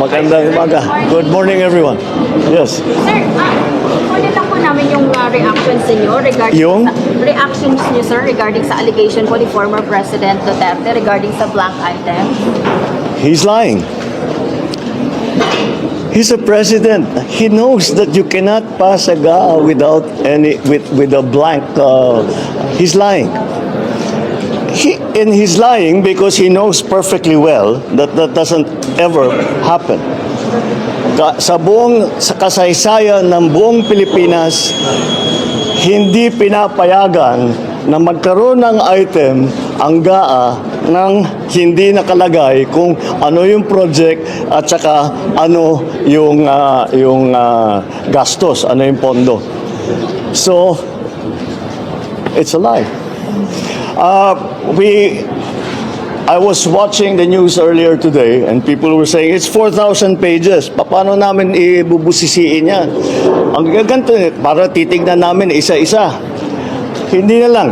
Magandang umaga. Good morning, everyone. Yes. Sir, kunin lang po namin yung reactions niyo regarding reactions niyo, sir, regarding sa allegation po ni former President Duterte regarding sa blank items. He's lying. He's a president. He knows that you cannot pass a GAA without with a blank. He's lying. He's lying because he knows perfectly well that that doesn't ever happen. Sa kasaysayan ng buong Pilipinas, hindi pinapayagan na magkaroon ng item ang GAA nang hindi nakalagay kung ano yung project at saka ano yung gastos, ano yung pondo. So, it's a lie. I was watching the news earlier today and people were saying it's 4,000 pages. Paano namin ibubusisiin yan? Ang gaganto, para titignan namin isa-isa. Hindi na lang.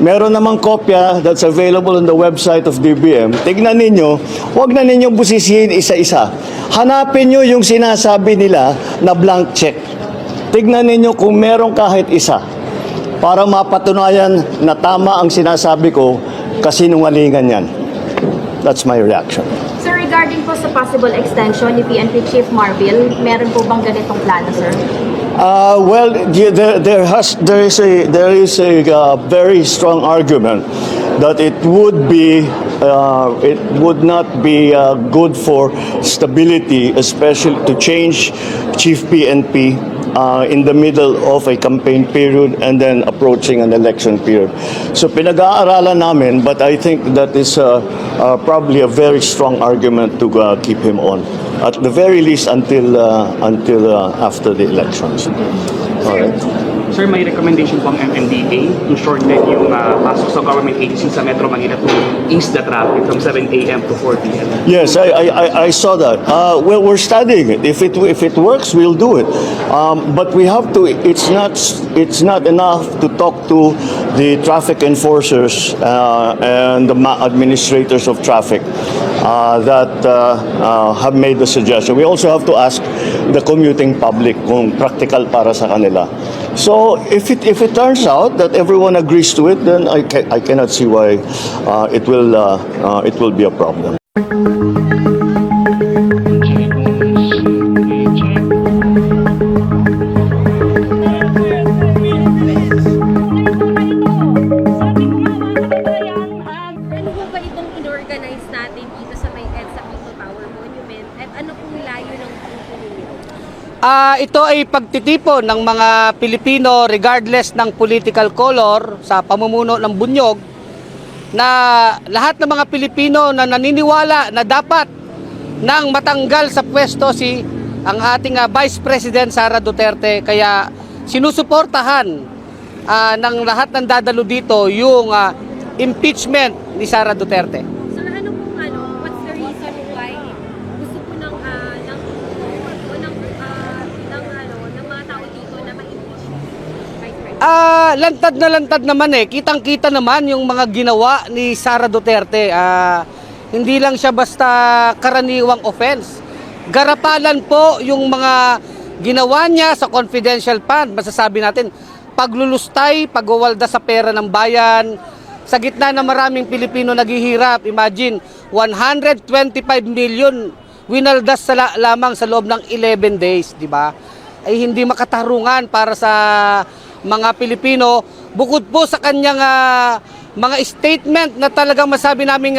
Meron namang kopya that's available on the website of DBM. Tignan ninyo, huwag na ninyong busisiin isa-isa. Hanapin nyo yung sinasabi nila na blank check. Tignan ninyo kung meron kahit isa para mapatunayan na tama ang sinasabi ko, kasinungalingan yan. That's my reaction. Sir, regarding po sa possible extension ni PNP Chief Marbil, meron po bang ganitong plano, sir? Well, there is a very strong argument that it would not be good for stability, especially to change Chief PNP in the middle of a campaign period and then approaching an election period. So pinag-aaralan namin, but I think that is probably a very strong argument to keep him on, at the very least until after the elections. All right. Sir, may recommendation po ang MMDA to shorten yung pasok sa government agency sa Metro Manila to ease the traffic from 7 a.m. to 4 p.m. Yes, I saw that. Well, we're studying it. If it works, we'll do it. But we have to. It's not enough to talk to the traffic enforcers and the administrators of traffic that have made the suggestion. We also have to ask the commuting public kung practical para sa kanila. So if it turns out that everyone agrees to it, then I cannot see why it will be a problem. Ito ay pagtitipon ng mga Pilipino regardless ng political color sa pamumuno ng Bunyog, na lahat ng mga Pilipino na naniniwala na dapat nang matanggal sa pwesto ang ating Vice President Sara Duterte, kaya sinusuportahan ng lahat ng dadalo dito yung impeachment ni Sara Duterte. What's the reason why gusto po ng mga tao dito na ma-impeach Vice President? Lantad naman kitang-kita naman yung mga ginawa ni Sara Duterte. Hindi lang siya basta karaniwang offense. Garapalan po yung mga ginawa niya sa confidential fund. Masasabi natin, paglulustay, pagwawalda sa pera ng bayan, sa gitna ng maraming Pilipino naghihirap. Imagine, 125 million winaldas lamang sa loob ng 11 days, di ba? Ay hindi makatarungan para sa mga Pilipino. Bukod po sa kanyang mga statement na talagang masabi namin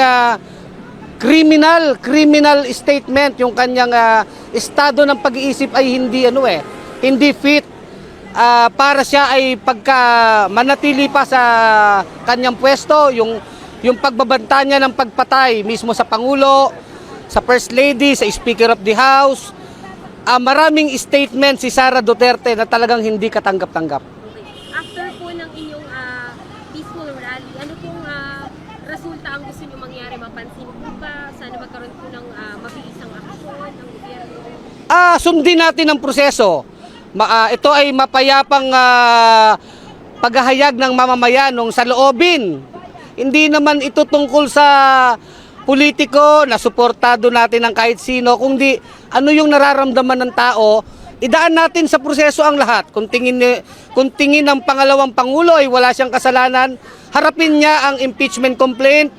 criminal statement, yung kanyang estado ng pag-iisip ay hindi fit para siya ay pagka manatili pa sa kanyang pwesto, yung pagbabanta niya ng pagpatay mismo sa Pangulo, sa First Lady, sa Speaker of the House. Maraming statement si Sara Duterte na talagang hindi katanggap-tanggap. After po ng inyong peaceful rally, ano pong resulta ang gusto niyo mangyari? Mapansin po ba? Sana magkaroon po ng mabilisang aksyon ng gobyerno? Sundin natin ang proseso. Ito ay mapayapang paghahayag ng mamamayan sa loobin Hindi naman ito tungkol sa politiko na suportado natin ng kahit sino, kundi ano yung nararamdaman ng tao, idaan natin sa proseso ang lahat. Kung tingin ng pangalawang Pangulo ay wala siyang kasalanan, harapin niya ang impeachment complaint,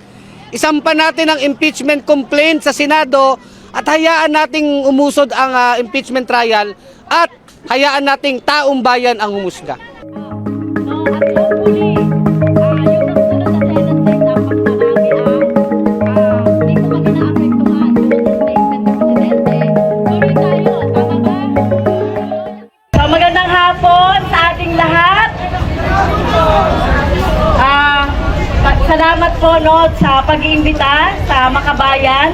isampa natin ang impeachment complaint sa Senado at hayaan nating umusod ang impeachment trial at hayaan nating taong bayan ang humusga. No, at hopefully, yung nasunod na Senate dapat marami ang impeachment ng Presidente. Tuloy tayo, tama ba? So, magandang hapon sa ating lahat. Salamat po sa pag-iimbita sa Makabayan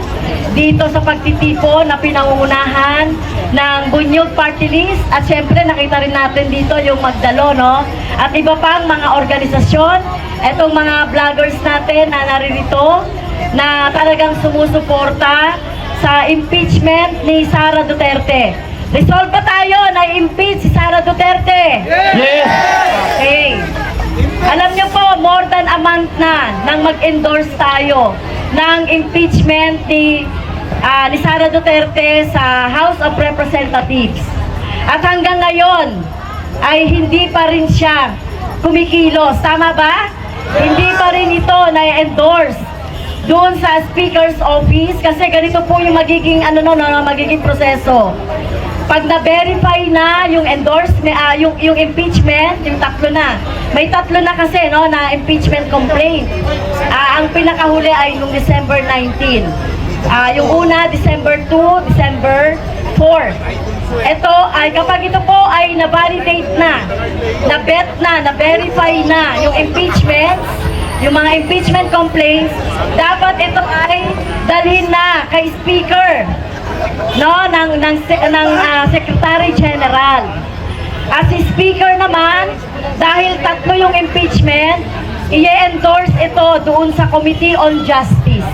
dito sa pagtitipon na pinangungunahan ng Bunyog Party List, at syempre nakita rin natin dito yung Magdalo, no? At iba pang mga organisasyon, etong mga vloggers natin na naririto na talagang sumusuporta sa impeachment ni Sara Duterte. Resolve ba tayo na impeach si Sara Duterte? Yes! Okay. Alam niyo po, more than a month na nang mag-endorse tayo ng impeachment ni Sara Duterte sa House of Representatives. At hanggang ngayon ay hindi pa rin siya kumikilos. Tama ba? Hindi pa rin ito na-endorse doon sa Speaker's Office kasi ganito po yung magiging magiging proseso. Pag na-verify na yung endorsement, yung impeachment, yung tatlo na. May tatlo na kasi na impeachment complaint. Ang pinakahuli ay noong December 19. Yung una, December 2, December 4. Ito ay kapag ito po ay na-validate na, na-bet na, na-verify na yung impeachment, yung mga impeachment complaints, dapat ito ay dalhin na kay Speaker ng Secretary General. At si Speaker naman, dahil tatlo yung impeachment, i-endorse ito doon sa Committee on Justice.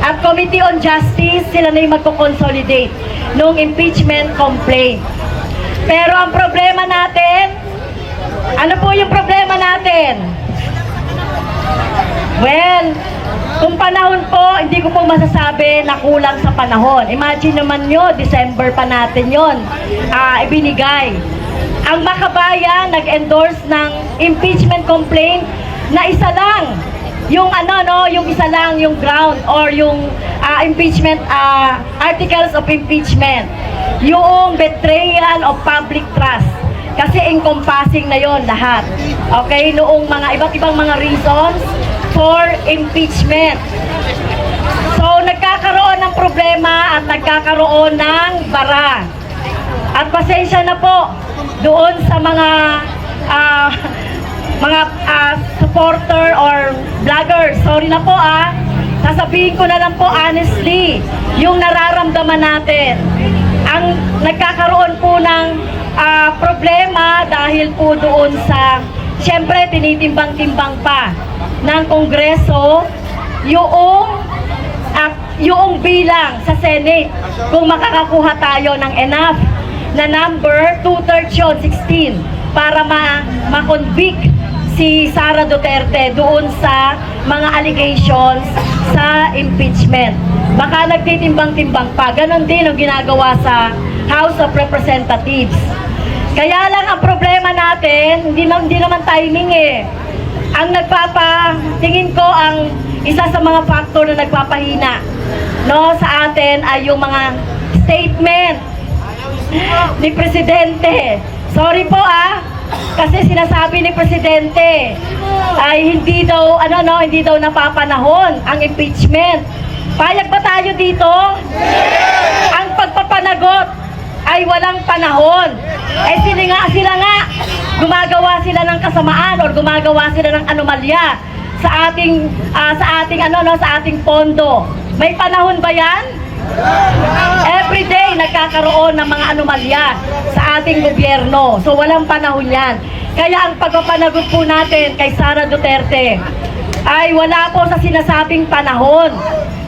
At Committee on Justice, sila na yung magko-consolidate nung impeachment complaint. Pero ang problema natin, ano po yung problema natin? Well, kung panahon po, hindi ko po masasabi na kulang sa panahon. Imagine naman nyo, December pa natin yon ibinigay. Ang Makabayan nag-endorse ng impeachment complaint na isa lang. Yung yung isa lang yung ground or yung impeachment articles of impeachment. Yung betrayal of public trust. Kasi encompassing na yon lahat. Okay, noong mga iba't ibang mga reasons for impeachment. So, nagkakaroon ng problema at nagkakaroon ng bara. At pasensya na po doon sa mga supporter or vloggers. Sorry na po sasabihin ko na lang po honestly yung nararamdaman natin. Ang nagkakaroon po ng problema dahil po doon sa siyempre tinitimbang-timbang pa ng Kongreso yung bilang sa Senate kung makakakuha tayo ng enough na number 2/3 yun, 16 para ma-convict si Sara Duterte doon sa mga allegations sa impeachment. Baka nagtitimbang-timbang pa. Ganon din ang ginagawa sa House of Representatives. Kaya lang ang problema natin, hindi naman timing Ang tingin ko ang isa sa mga factor na nagpapahina sa atin ay yung mga statement ni Presidente. Sorry po kasi sinasabi ni Presidente ay hindi daw napapanahon ang impeachment. Payag ba tayo dito? Ang pagpapanagot ay walang panahon. Sila nga gumagawa sila ng kasamaan or gumagawa sila ng anomalya sa ating pondo. May panahon ba yan? Every day nagkakaroon ng mga anomalya sa ating gobyerno. So walang panahon yan. Kaya ang pagpapanagot po natin kay Sara Duterte ay wala po sa sinasabing panahon.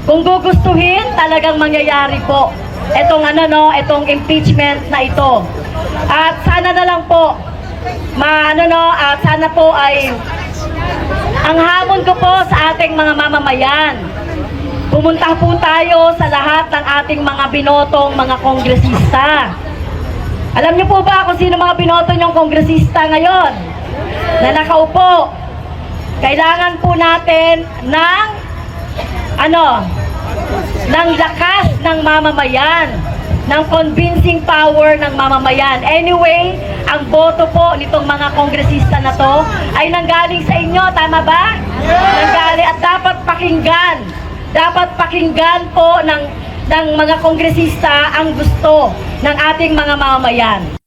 Kung gugustuhin, talagang mangyayari po itong impeachment na ito. At sana na lang po sana po ay Ang hamon ko po sa ating mga mamamayan, pumunta po tayo sa lahat ng ating mga binotong mga kongresista. Alam niyo po ba kung sino mga binoto niyong kongresista ngayon na nakaupo? Kailangan po natin ng ng lakas ng mamamayan, ng convincing power ng mamamayan. Anyway, ang boto po nitong mga kongresista na to ay nanggaling sa inyo, tama ba? Nanggaling at dapat pakinggan po ng mga kongresista ang gusto ng ating mga mamamayan.